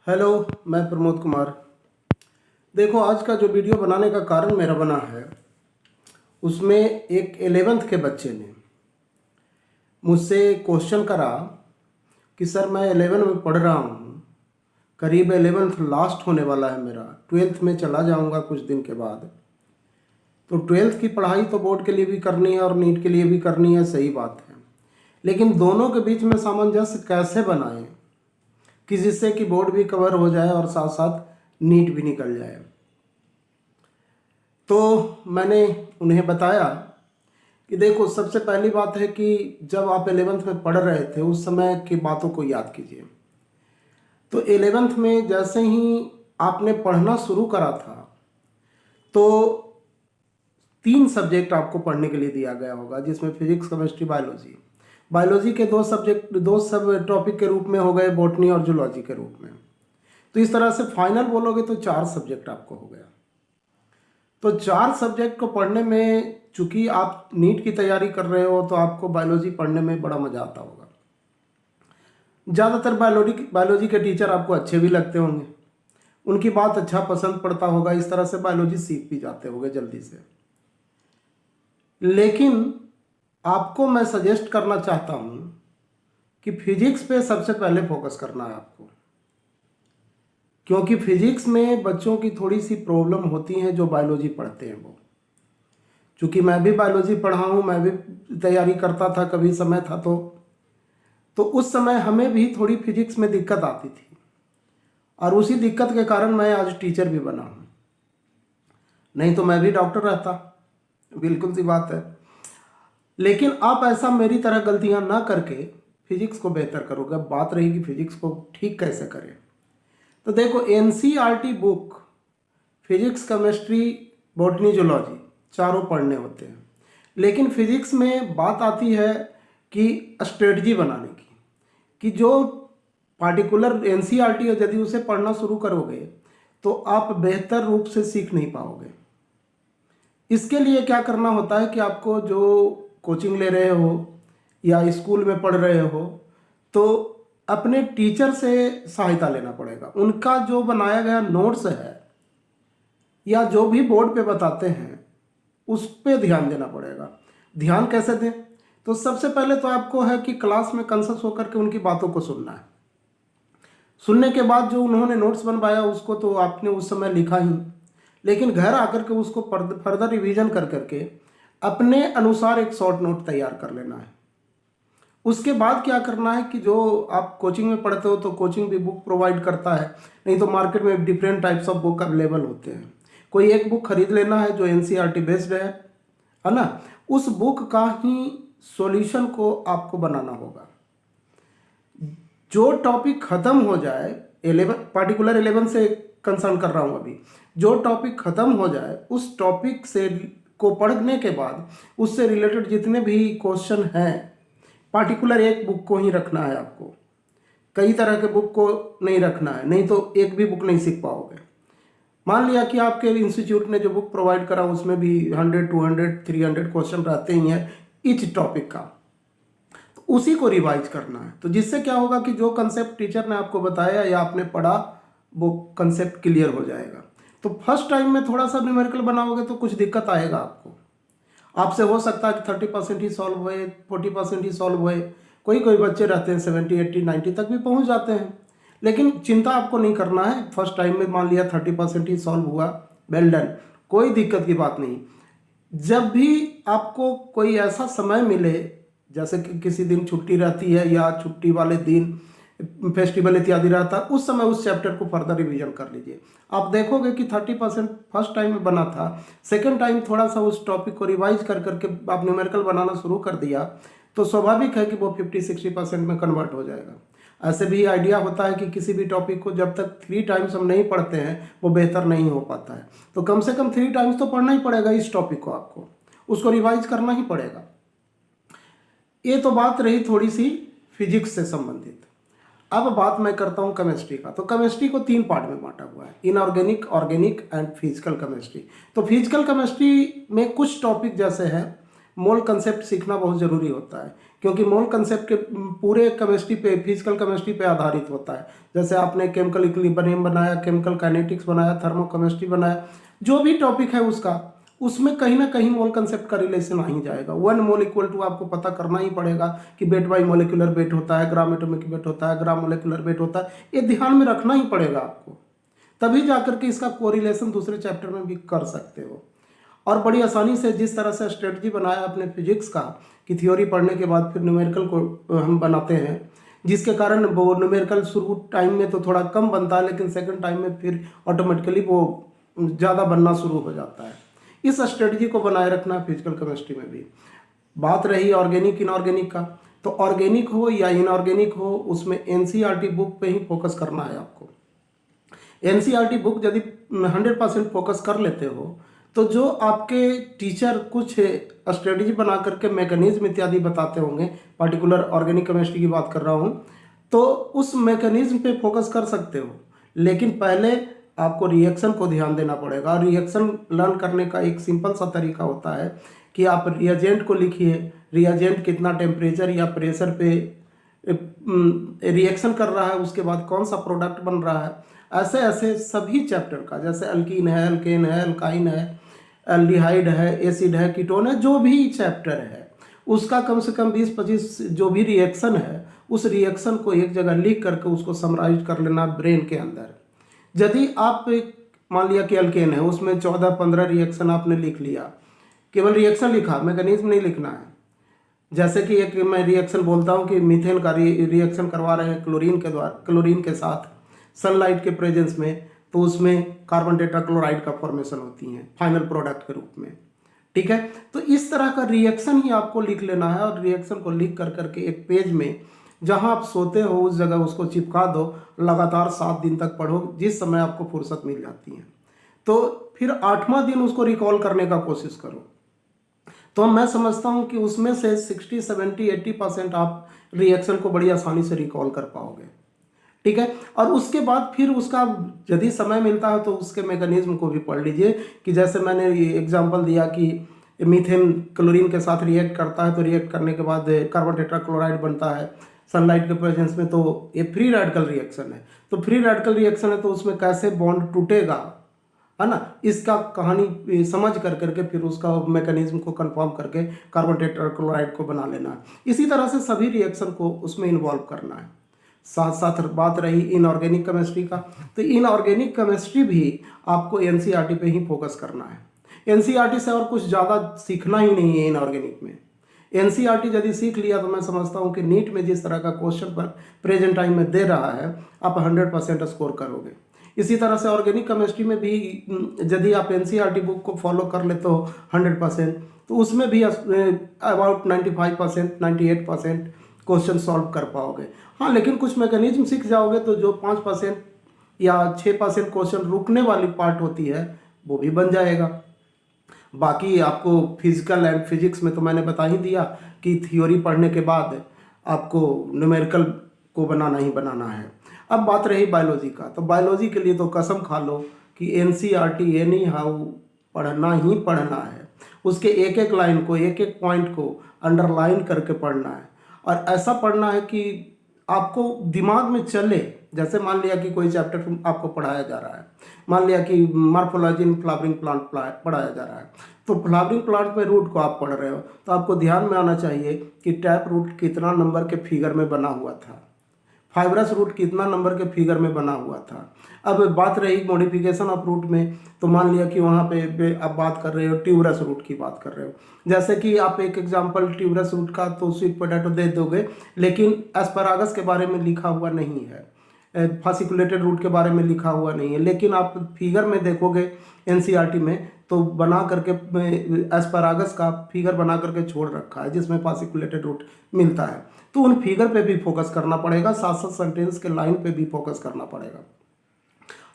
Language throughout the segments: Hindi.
हेलो, मैं प्रमोद कुमार। देखो, आज का जो वीडियो बनाने का कारण मेरा बना है, उसमें एक 11th के बच्चे ने मुझसे क्वेश्चन करा कि सर मैं 11 में पढ़ रहा हूँ, करीब 11th लास्ट होने वाला है मेरा, 12th में चला जाऊँगा कुछ दिन के बाद। तो 12th की पढ़ाई तो बोर्ड के लिए भी करनी है और नीट के लिए भी करनी है, सही बात है। लेकिन दोनों के बीच में सामंजस्य कैसे बनाएं कि जिससे कि बोर्ड भी कवर हो जाए और साथ साथ नीट भी निकल जाए। तो मैंने उन्हें बताया कि देखो, सबसे पहली बात है कि जब आप 11th में पढ़ रहे थे उस समय की बातों को याद कीजिए। तो 11th में जैसे ही आपने पढ़ना शुरू करा था तो 3 सब्जेक्ट आपको पढ़ने के लिए दिया गया होगा, जिसमें फिजिक्स, केमिस्ट्री, बायोलॉजी। बायोलॉजी के 2 सब टॉपिक के रूप में हो गए, बॉटनी और जूलॉजी के रूप में। तो इस तरह से फाइनल बोलोगे तो 4 सब्जेक्ट आपको हो गया। तो 4 सब्जेक्ट को पढ़ने में, चूंकि आप नीट की तैयारी कर रहे हो तो आपको बायोलॉजी पढ़ने में बड़ा मजा आता होगा। ज़्यादातर बायोलॉजी के टीचर आपको अच्छे भी लगते होंगे, उनकी बात अच्छा पसंद पड़ता होगा, इस तरह से बायोलॉजी सीख भी जाते होंगे जल्दी से। लेकिन आपको मैं सजेस्ट करना चाहता हूँ कि फिजिक्स पे सबसे पहले फोकस करना है आपको, क्योंकि फिजिक्स में बच्चों की थोड़ी सी प्रॉब्लम होती हैं जो बायोलॉजी पढ़ते हैं वो। चूँकि मैं भी बायोलॉजी पढ़ा हूँ, मैं भी तैयारी करता था, कभी समय था तो उस समय हमें भी थोड़ी फिजिक्स में दिक्कत आती थी, और उसी दिक्कत के कारण मैं आज टीचर भी बना हूँ। नहीं तो मैं भी डॉक्टर रहता, बिल्कुल सी बात है। लेकिन आप ऐसा मेरी तरह गलतियाँ ना करके फिजिक्स को बेहतर करोगे। अब बात रहेगी फिजिक्स को ठीक कैसे करें। तो देखो, NCERT book physics, chemistry, botany, zoology चारों पढ़ने होते हैं। लेकिन फिजिक्स में बात आती है कि स्ट्रेटजी बनाने की, कि जो पार्टिकुलर एनसीईआरटी है यदि उसे पढ़ना शुरू करोगे तो आप बेहतर रूप से सीख नहीं पाओगे। इसके लिए क्या करना होता है कि आपको जो कोचिंग ले रहे हो या स्कूल में पढ़ रहे हो तो अपने टीचर से सहायता लेना पड़ेगा। उनका जो बनाया गया नोट्स है या जो भी बोर्ड पे बताते हैं उस पे ध्यान देना पड़ेगा। ध्यान कैसे दें? तो सबसे पहले तो आपको है कि क्लास में कंसस होकर के उनकी बातों को सुनना है। सुनने के बाद जो उन्होंने नोट्स बनवाया उसको तो आपने उस समय लिखा ही, लेकिन घर आकर के उसको फर्दर रिवीजन कर करके अपने अनुसार एक शॉर्ट नोट तैयार कर लेना है। उसके बाद क्या करना है कि जो आप कोचिंग में पढ़ते हो तो कोचिंग भी बुक प्रोवाइड करता है, नहीं तो मार्केट में different types of book available होते हैं। कोई एक बुक खरीद लेना है जो एनसीईआरटी बेस्ड है ना। उस बुक का ही सॉल्यूशन को आपको बनाना होगा। जो टॉपिक खत्म हो जाए, 11 से कंसर्न कर रहा हूँ अभी, जो टॉपिक खत्म हो जाए उस टॉपिक से को पढ़ने के बाद उससे रिलेटेड जितने भी क्वेश्चन हैं, पार्टिकुलर एक बुक को ही रखना है आपको। कई तरह के बुक को नहीं रखना है, नहीं तो एक भी बुक नहीं सीख पाओगे। मान लिया कि आपके इंस्टीट्यूट ने जो बुक प्रोवाइड करा उसमें भी 100, 200, 300 क्वेश्चन रहते ही हैं इच टॉपिक का, तो उसी को रिवाइज करना है। तो जिससे क्या होगा कि जो कंसेप्ट टीचर ने आपको बताया या आपने पढ़ा वो कंसेप्ट क्लियर हो जाएगा। तो फर्स्ट टाइम में थोड़ा सा न्यूमेरिकल बनाओगे तो कुछ दिक्कत आएगा आपको। आपसे हो सकता है कि 30% ही सॉल्व होए, 40% ही सॉल्व होए। कोई कोई बच्चे रहते हैं 70, 80, 90 तक भी पहुंच जाते हैं। लेकिन चिंता आपको नहीं करना है। फर्स्ट टाइम में मान लिया 30% ही सॉल्व हुआ, वेल डन, कोई दिक्कत की बात नहीं। जब भी आपको कोई ऐसा समय मिले, जैसे कि किसी दिन छुट्टी रहती है या छुट्टी वाले दिन फेस्टिवल इत्यादि रहता है, उस समय उस चैप्टर को फर्दर रिवीजन कर लीजिए। आप देखोगे कि 30% फर्स्ट टाइम में बना था, सेकेंड टाइम थोड़ा सा उस टॉपिक को रिवाइज कर करके आप न्यूमेरिकल बनाना शुरू कर दिया तो स्वाभाविक है कि वो 50-60% में कन्वर्ट हो जाएगा। ऐसे भी आइडिया होता है कि किसी भी टॉपिक को जब तक 3 टाइम्स हम नहीं पढ़ते हैं वो बेहतर नहीं हो पाता है। तो कम से कम 3 टाइम्स तो पढ़ना ही पड़ेगा इस टॉपिक को, आपको उसको रिवाइज करना ही पड़ेगा। ये तो बात रही थोड़ी सी फिजिक्स से संबंधित। अब बात मैं करता हूँ केमिस्ट्री का। तो केमिस्ट्री को 3 पार्ट में बांटा हुआ है, inorganic, organic and physical chemistry. तो फिजिकल केमिस्ट्री में कुछ टॉपिक जैसे हैं, मोल कंसेप्ट सीखना बहुत ज़रूरी होता है, क्योंकि मोल कंसेप्ट के पूरे केमिस्ट्री पे, फिजिकल केमिस्ट्री पे आधारित होता है। जैसे आपने केमिकल इक्विलिब्रियम बनाया, केमिकल काइनेटिक्स बनाया, थर्मोकेमिस्ट्री बनाया, जो भी टॉपिक है उसका, उसमें कहीं ना कहीं मोल कंसेप्ट का रिलेशन आ ही जाएगा। 1 मोल इक्वल टू आपको पता करना ही पड़ेगा कि वेट बाई मोलिकुलर वेट होता है, ग्राम एटॉमिक वेट होता है, ग्राम मोलिकुलर वेट होता है, ये ध्यान में रखना ही पड़ेगा आपको, तभी जाकर के इसका कोरिलेशन दूसरे चैप्टर में भी कर सकते हो। और बड़ी आसानी से जिस तरह से स्ट्रेटजी बनाया अपने फिजिक्स का कि थ्योरी पढ़ने के बाद फिर न्यूमेरिकल को हम बनाते हैं, जिसके कारण वो न्यूमेरिकल शुरू टाइम में तो थोड़ा कम बनता है, लेकिन सेकंड टाइम में फिर ऑटोमेटिकली वो ज़्यादा बनना शुरू हो जाता है। इस स्ट्रेटजी को बनाए रखना फिजिकल केमिस्ट्री में भी। बात रही ऑर्गेनिक इनऑर्गेनिक का, तो ऑर्गेनिक हो या इनऑर्गेनिक हो, उसमें एनसीईआरटी बुक पे ही फोकस करना है आपको। एनसीईआरटी बुक यदि 100% फोकस कर लेते हो तो जो आपके टीचर कुछ स्ट्रेटजी बना करके मैकेनिज्म इत्यादि बताते होंगे, पर्टिकुलर ऑर्गेनिक केमिस्ट्री की बात कर रहा हूँ, तो उस मैकेनिज्म पे फोकस कर सकते हो। लेकिन पहले आपको रिएक्शन को ध्यान देना पड़ेगा। रिएक्शन लर्न करने का एक सिंपल सा तरीका होता है कि आप रिएजेंट को लिखिए, रिएजेंट कितना टेम्परेचर या प्रेशर पे रिएक्शन कर रहा है, उसके बाद कौन सा प्रोडक्ट बन रहा है। ऐसे ऐसे सभी चैप्टर का, जैसे अल्कीन है, अल्केन है, अल्काइन है, एल्डिहाइड है, एसिड है, कीटोन है, जो भी चैप्टर है उसका कम से कम 20-25 जो भी रिएक्शन है, उस रिएक्शन को एक जगह लिख करके उसको समराइज कर लेना ब्रेन के अंदर। यदि आप मान लिया कि अल्केन है, उसमें 14-15 रिएक्शन आपने लिख लिया, केवल रिएक्शन लिखा, मैकेनिज्म नहीं लिखना है। जैसे कि एक मैं रिएक्शन बोलता हूँ कि मीथेन का रिएक्शन करवा रहे हैं क्लोरीन के द्वारा, क्लोरीन के साथ सनलाइट के प्रेजेंस में, तो उसमें कार्बन टेट्राक्लोराइड का फॉर्मेशन होती है फाइनल प्रोडक्ट के रूप में। ठीक है, तो इस तरह का रिएक्शन ही आपको लिख लेना है, और रिएक्शन को लिख कर करके एक पेज में जहां आप सोते हो उस जगह उसको चिपका दो, लगातार 7 दिन तक पढ़ो, जिस समय आपको फुर्सत मिल जाती है। तो फिर 8वां दिन उसको रिकॉल करने का कोशिश करो। तो मैं समझता हूं कि उसमें से 60, 70, 80% आप रिएक्शन को बड़ी आसानी से रिकॉल कर पाओगे। ठीक है, और उसके बाद फिर उसका यदि समय मिलता है तो उसके मैकेनिज्म को भी पढ़ लीजिए, कि जैसे मैंने एग्जांपल दिया कि मीथेन क्लोरीन के साथ रिएक्ट करता है, तो रिएक्ट करने के बाद कार्बन टेट्राक्लोराइड बनता है सनलाइट के प्रेजेंस में, तो ये फ्री रेडिकल रिएक्शन है। तो फ्री रेडिकल रिएक्शन है, तो उसमें कैसे बॉन्ड टूटेगा, है ना, इसका कहानी समझ कर करके फिर उसका मैकेनिज्म को कंफर्म करके कार्बन टेट्राक्लोराइड को बना लेना है। इसी तरह से सभी रिएक्शन को उसमें इन्वॉल्व करना है। साथ साथ बात रही इनऑर्गेनिक केमिस्ट्री का, तो इनऑर्गेनिक केमिस्ट्री भी आपको एनसीईआरटी पे ही फोकस करना है। एनसीईआरटी से और कुछ ज़्यादा सीखना ही नहीं है इनऑर्गेनिक में। एनसीईआरटी यदि सीख लिया तो मैं समझता हूँ कि नीट में जिस तरह का क्वेश्चन पर प्रेजेंट टाइम में दे रहा है, आप 100% स्कोर करोगे। इसी तरह से ऑर्गेनिक केमिस्ट्री में भी यदि आप एनसीईआरटी बुक को फॉलो कर लेते हो 100%, तो उसमें भी अबाउट 95%, 98% क्वेश्चन सॉल्व कर पाओगे। हाँ, लेकिन कुछ मैकेनिज्म सीख जाओगे तो जो 5% या 6% क्वेश्चन रुकने वाली पार्ट होती है वो भी बन जाएगा। बाकी आपको फिजिकल एंड फिजिक्स में तो मैंने बता ही दिया कि थ्योरी पढ़ने के बाद आपको न्यूमेरिकल को बनाना ही बनाना है। अब बात रही बायोलॉजी का, तो बायोलॉजी के लिए तो कसम खा लो कि एनसीईआरटी एनी हाउ पढ़ना ही पढ़ना है। उसके एक एक लाइन को, एक एक पॉइंट को अंडरलाइन करके पढ़ना है, और ऐसा पढ़ना है कि आपको दिमाग में चले। जैसे मान लिया कि कोई चैप्टर आपको पढ़ाया जा रहा है, मान लिया कि मॉर्फोलॉजी इन फ्लावरिंग प्लांट पढ़ाया जा रहा है, तो फ्लावरिंग प्लांट में रूट को आप पढ़ रहे हो, तो आपको ध्यान में आना चाहिए कि टैप रूट कितना नंबर के फिगर में बना हुआ था, फाइब्रस रूट कितना नंबर के फिगर में बना हुआ था। अब बात रही मॉडिफिकेशन ऑफ रूट में, तो मान लिया कि वहाँ पे आप बात कर रहे हो ट्यूबरस रूट की बात कर रहे हो। जैसे कि आप एक एग्जांपल ट्यूबरस रूट का तो स्वीट पोटैटो दे दोगे, लेकिन एस्परागस के बारे में लिखा हुआ नहीं है, फासिकुलेटेड रूट के बारे में लिखा हुआ नहीं है, लेकिन आप फिगर में देखोगे एनसीईआरटी में तो बना करके एस्परागस का फिगर बना करके छोड़ रखा है जिसमें फासिकुलेटेड रूट मिलता है। तो उन फिगर पे भी फोकस करना पड़ेगा, साथ साथ सेंटेंस के लाइन पे भी फोकस करना पड़ेगा।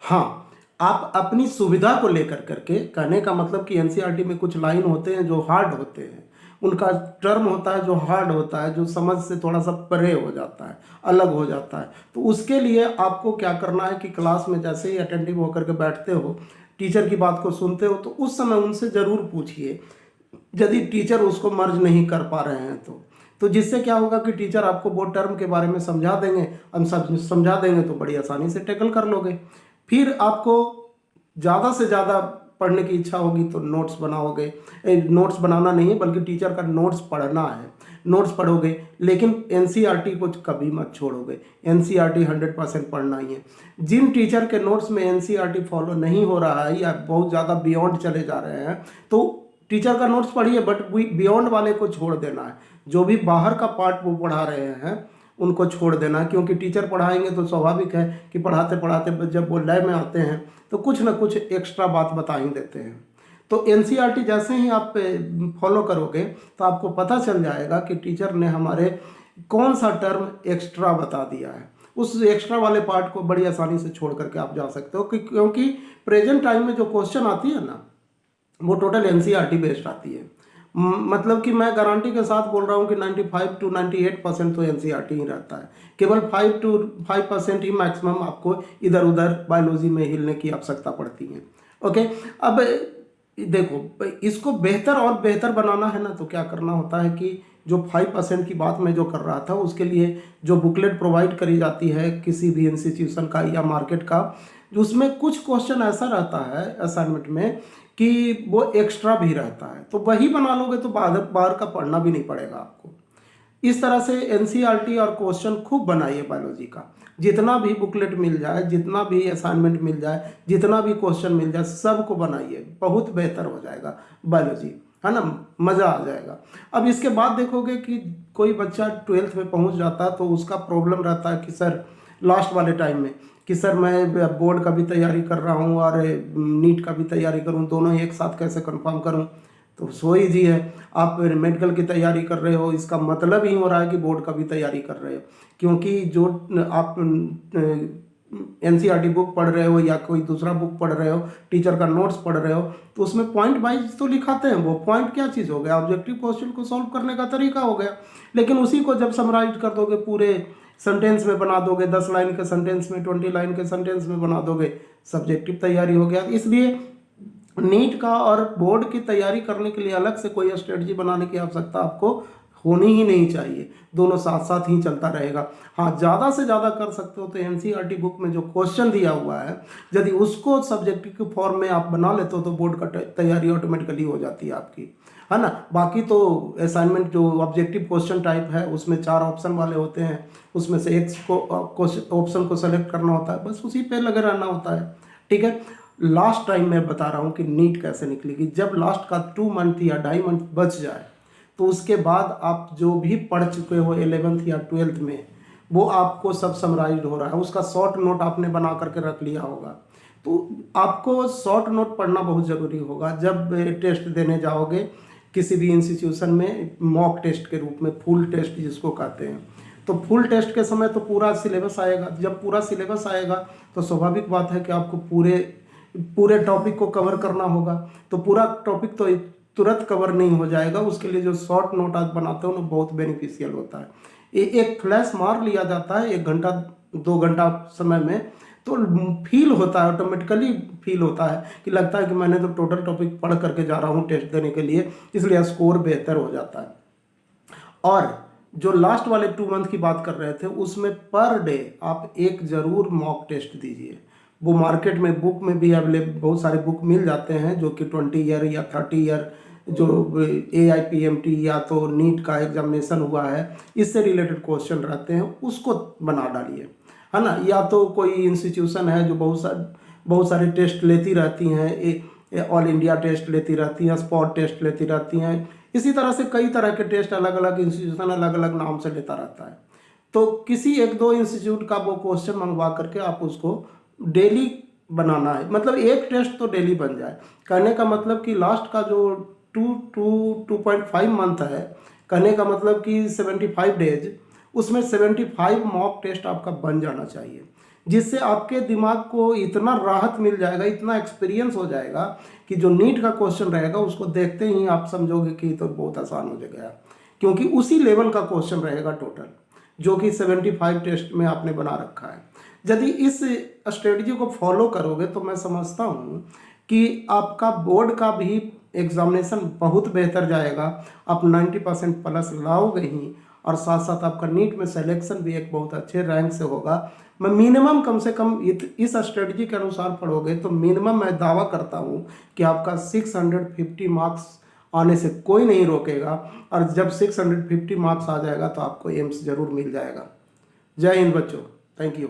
हाँ, आप अपनी सुविधा को लेकर करके, कहने का मतलब कि एनसीईआरटी में कुछ लाइन होते हैं जो हार्ड होते हैं, उनका टर्म होता है जो हार्ड होता है, जो समझ से थोड़ा सा परे हो जाता है, अलग हो जाता है। तो उसके लिए आपको क्या करना है कि क्लास में जैसे ही अटेंटिव होकर के बैठते हो, टीचर की बात को सुनते हो, तो उस समय उनसे ज़रूर पूछिए, यदि टीचर उसको मर्ज नहीं कर पा रहे हैं तो। तो जिससे क्या होगा कि टीचर आपको बोर्ड टर्म के बारे में समझा देंगे, हम सब समझा देंगे तो बड़ी आसानी से टैकल कर लोगे। फिर आपको ज़्यादा से ज़्यादा पढ़ने की इच्छा होगी तो नोट्स बनाओगे, नोट्स बनाना नहीं है बल्कि टीचर का नोट्स पढ़ना है, नोट्स पढ़ोगे, लेकिन एनसीईआरटी को कभी मत छोड़ोगे। एनसीईआरटी 100% पढ़ना ही है। जिन टीचर के नोट्स में एनसीईआरटी फॉलो नहीं हो रहा है या बहुत ज़्यादा बियॉन्ड चले जा रहे हैं तो टीचर का नोट्स पढ़िए, बट बियॉन्ड वाले को छोड़ देना है। जो भी बाहर का पार्ट वो पढ़ा रहे हैं उनको छोड़ देना है, क्योंकि टीचर पढ़ाएंगे तो स्वाभाविक है कि पढ़ाते पढ़ाते जब वो लय में आते हैं तो कुछ ना कुछ एक्स्ट्रा बात बता ही देते हैं। तो एनसीईआरटी जैसे ही आप फॉलो करोगे तो आपको पता चल जाएगा कि टीचर ने हमारे कौन सा टर्म एक्स्ट्रा बता दिया है। उस एक्स्ट्रा वाले पार्ट को बड़ी आसानी से छोड़ करके आप जा सकते हो, क्योंकि प्रेजेंट टाइम में जो क्वेश्चन आती है ना वो टोटल एनसीईआरटी बेस्ड आती है। मतलब कि मैं गारंटी के साथ बोल रहा हूँ कि 95 to 98% तो एनसीईआरटी ही रहता है। केवल 5 to 5% ही मैक्सिमम आपको इधर उधर बायोलॉजी में हिलने की आवश्यकता पड़ती है। ओके, अब देखो इसको बेहतर और बेहतर बनाना है ना, तो क्या करना होता है कि जो 5% की बात मैं जो कर रहा था उसके लिए जो बुकलेट प्रोवाइड करी जाती है किसी भी इंस्टीट्यूशन का या मार्केट का, उसमें कुछ क्वेश्चन ऐसा रहता है असाइनमेंट में कि वो एक्स्ट्रा भी रहता है, तो वही बना लोगे तो बाहर का पढ़ना भी नहीं पड़ेगा आपको। इस तरह से एनसीईआरटी और क्वेश्चन खूब बनाइए बायोलॉजी का। जितना भी बुकलेट मिल जाए, जितना भी असाइनमेंट मिल जाए, जितना भी क्वेश्चन मिल जाए, सबको बनाइए, बहुत बेहतर हो जाएगा बायोलॉजी, है ना, मज़ा आ जाएगा। अब इसके बाद देखोगे कि कोई बच्चा 12th में पहुंच जाता है तो उसका प्रॉब्लम रहता है कि सर लास्ट वाले टाइम में कि सर मैं बोर्ड का भी तैयारी कर रहा हूँ और नीट का भी तैयारी करूँ, दोनों ही एक साथ कैसे कंफर्म करूँ। तो सो ईजी है, आप मेडिकल की तैयारी कर रहे हो, इसका मतलब ही हो रहा है कि बोर्ड का भी तैयारी कर रहे हो, क्योंकि जो आप एनसीईआरटी बुक पढ़ रहे हो या कोई दूसरा बुक पढ़ रहे हो, टीचर का नोट्स पढ़ रहे हो, तो उसमें पॉइंट वाइज तो लिखाते हैं। वो पॉइंट क्या चीज़ हो गया, ऑब्जेक्टिव क्वेश्चन को सॉल्व करने का तरीका हो गया। लेकिन उसी को जब समराइज कर दोगे, पूरे सेंटेंस में बना दोगे, 10 लाइन के सेंटेंस में, 20 लाइन के सेंटेंस में बना दोगे, सब्जेक्टिव तैयारी हो गया। इसलिए नीट का और बोर्ड की तैयारी करने के लिए अलग से कोई स्ट्रेटजी बनाने की आवश्यकता आपको होनी ही नहीं चाहिए, दोनों साथ साथ ही चलता रहेगा। हाँ, ज़्यादा से ज़्यादा कर सकते हो तो एनसीईआरटी बुक में जो क्वेश्चन दिया हुआ है यदि उसको सब्जेक्टिव के फॉर्म में आप बना लेते हो तो बोर्ड का तैयारी ऑटोमेटिकली हो जाती है आपकी, है ना। बाकी तो असाइनमेंट जो ऑब्जेक्टिव क्वेश्चन टाइप है उसमें 4 ऑप्शन वाले होते हैं, उसमें से एक को ऑप्शन को सेलेक्ट करना होता है, बस उसी पे लगे रहना होता है, ठीक है। लास्ट टाइम मैं बता रहा हूँ कि नीट कैसे निकलेगी। जब लास्ट का 2 मंथ या 2.5 मंथ बच जाए तो उसके बाद आप जो भी पढ़ चुके हो 11th या 12th में, वो आपको सब समराइज हो रहा है, उसका शॉर्ट नोट आपने बना करके रख लिया होगा। तो आपको शॉर्ट नोट पढ़ना बहुत ज़रूरी होगा जब टेस्ट देने जाओगे किसी भी इंस्टीट्यूशन में, मॉक टेस्ट के रूप में, फुल टेस्ट जिसको कहते हैं। तो फुल टेस्ट के समय तो पूरा सिलेबस आएगा, जब पूरा सिलेबस आएगा तो स्वाभाविक बात है कि आपको पूरे टॉपिक को कवर करना होगा। तो पूरा टॉपिक तो तुरंत कवर नहीं हो जाएगा, उसके लिए जो शॉर्ट नोट आप बनाते हो ना बहुत बेनिफिशियल होता है। एक फ्लैश मार लिया जाता है 1 घंटा 2 घंटा समय में, तो फील होता है, ऑटोमेटिकली फील होता है कि लगता है कि मैंने तो टोटल टॉपिक पढ़ करके जा रहा हूँ टेस्ट देने के लिए, इसलिए स्कोर बेहतर हो जाता है। और जो लास्ट वाले 2 मंथ की बात कर रहे थे उसमें पर डे आप एक ज़रूर मॉक टेस्ट दीजिए। वो मार्केट में बुक में भी अवेलेबल बहुत सारे बुक मिल जाते हैं जो कि 20 ईयर या 30 ईयर जो AIPMT या तो नीट का एग्जामिनेशन हुआ है इससे रिलेटेड क्वेश्चन रहते हैं, उसको बना डालिए, है ना। या तो कोई इंस्टीट्यूशन है जो बहुत सारे टेस्ट लेती रहती हैं, ऑल इंडिया टेस्ट लेती रहती हैं, स्पॉट टेस्ट लेती रहती हैं, इसी तरह से कई तरह के टेस्ट अलग अलग इंस्टीट्यूशन अलग अलग नाम से लेता रहता है। तो किसी 1-2 इंस्टीट्यूट का वो क्वेश्चन मंगवा करके आप उसको डेली बनाना है, मतलब एक टेस्ट तो डेली बन जाए। कहने का मतलब कि लास्ट का जो 2.5 मंथ है, कहने का मतलब कि 75 डेज, उसमें 75 मॉक टेस्ट आपका बन जाना चाहिए, जिससे आपके दिमाग को इतना राहत मिल जाएगा, इतना एक्सपीरियंस हो जाएगा कि जो नीट का क्वेश्चन रहेगा उसको देखते ही आप समझोगे कि तो बहुत आसान हो जाएगा, क्योंकि उसी लेवल का क्वेश्चन रहेगा टोटल जो कि 75 टेस्ट में आपने बना रखा है। यदि इस स्ट्रेटजी को फॉलो करोगे तो मैं समझता हूँ कि आपका बोर्ड का भी एग्जामिनेशन बहुत बेहतर जाएगा, आप 90% प्लस लाओगे ही, और साथ साथ आपका नीट में सिलेक्शन भी एक बहुत अच्छे रैंक से होगा। मैं मिनिमम कम से कम इस स्ट्रेटजी के अनुसार पढ़ोगे तो मिनिमम मैं दावा करता हूँ कि आपका 650 मार्क्स आने से कोई नहीं रोकेगा, और जब 650 मार्क्स आ जाएगा तो आपको एम्स जरूर मिल जाएगा। जय हिंद बच्चों, थैंक यू।